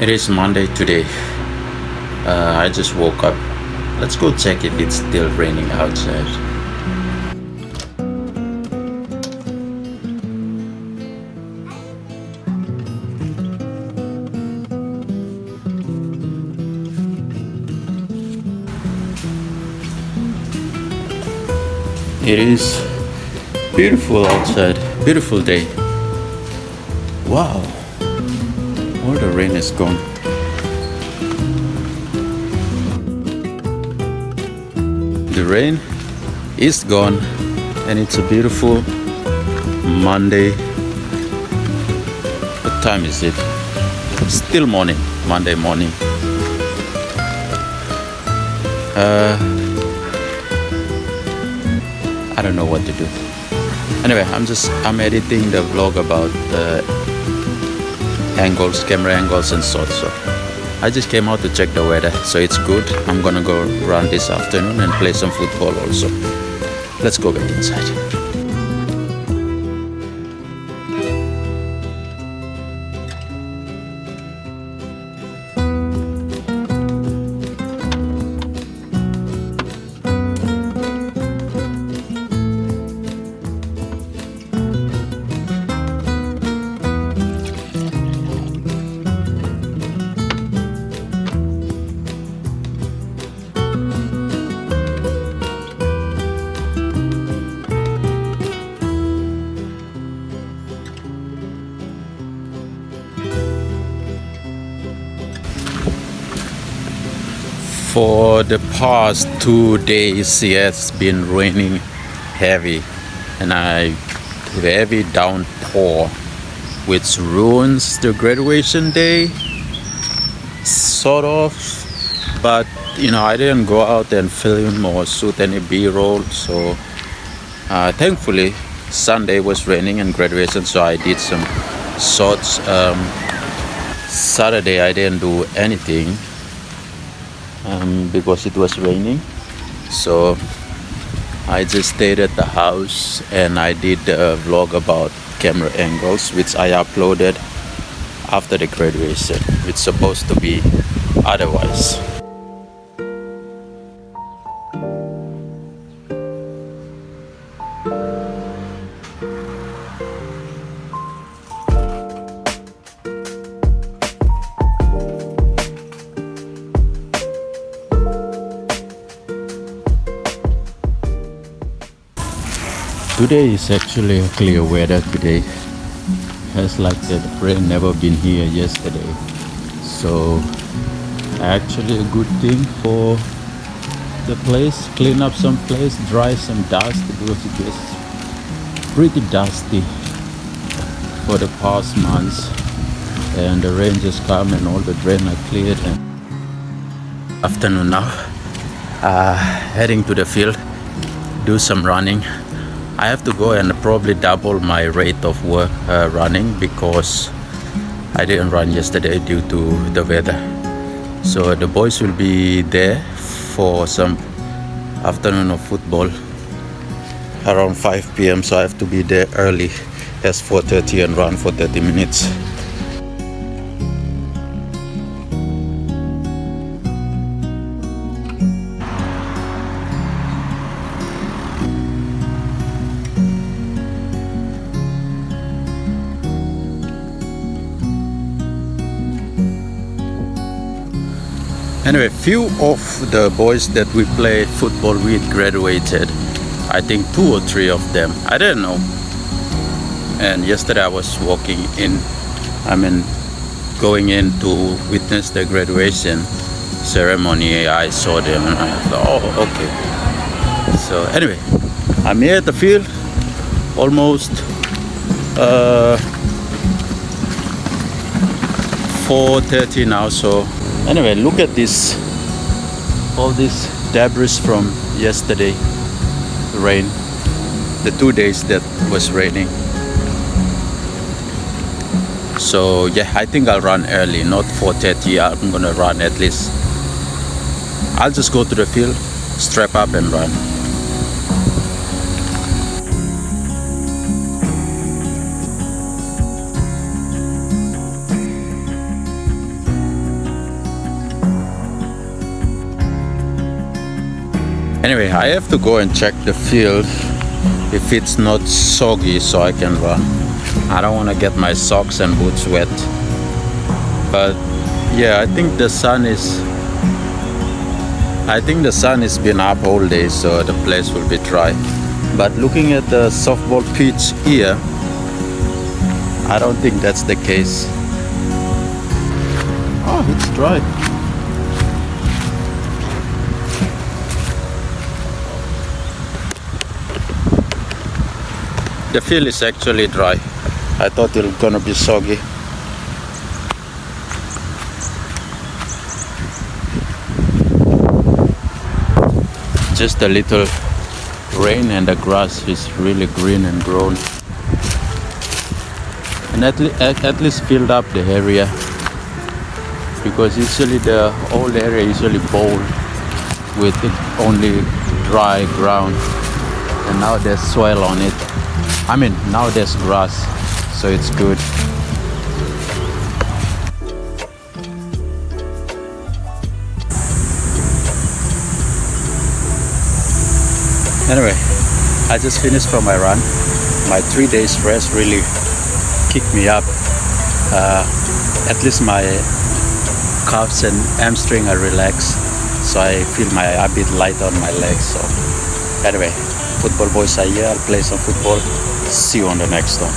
It is Monday today. I just woke up. Let's go check if it's still raining outside. It is beautiful outside. Beautiful day. Wow. All the rain is gone. The rain is gone and it's a beautiful Monday. What time is it? Still morning, Monday morning. I don't know what to do. Anyway, I'm editing the vlog about angles, camera angles and sorts. So I just came out to check the weather, so it's good. I'm gonna go run this afternoon and play some football also. Let's go back inside. For the past 2 days, it's been raining heavy, and heavy downpour, which ruins the graduation day, sort of. But I didn't go out and film or shoot any B-roll, so thankfully Sunday was raining and graduation, so I did some shots. Saturday I didn't do anything. Because it was raining, so I just stayed at the house and I did a vlog about camera angles, which I uploaded after the graduation. It's supposed to be otherwise. Today is actually a clear weather today. Has like the rain never been here yesterday. So actually a good thing for the place. Clean up some place, dry some dust, because it was pretty dusty for the past months. And the rain just come and all the drain are cleared. And afternoon now, heading to the field, do some running. I have to go and probably double my rate of work running, because I didn't run yesterday due to the weather. So the boys will be there for some afternoon of football around 5 p.m. So I have to be there early as 4:30 and run for 30 minutes. Anyway, few of the boys that we played football with graduated. I think 2 or 3 of them. I didn't know. And yesterday I was going in to witness the graduation ceremony. I saw them and I thought, oh, okay. So anyway, I'm here at the field, almost 4:30 now. So anyway, look at this, all this debris from yesterday, rain, the 2 days that was raining. So yeah, I think I'll run early, not 4:30. I'm gonna run at least. I'll just go to the field, strap up and run. Anyway, I have to go and check the field if it's not soggy so I can run. I don't want to get my socks and boots wet. But yeah, I think the sun has been up all day, so the place will be dry. But looking at the softball pitch here, I don't think that's the case. Oh, it's dry. The field is actually dry. I thought it was gonna be soggy. Just a little rain and the grass is really green and grown. And at least filled up the area. Because usually the whole area usually bowl with only dry ground. And now there's soil on it. I mean, now there's grass, so it's good. Anyway, I just finished from my run. My 3 days rest really kicked me up. At least my calves and hamstring are relaxed, so I feel a bit light on my legs. So anyway, football boys are here. I'll play some football. See you on the next one.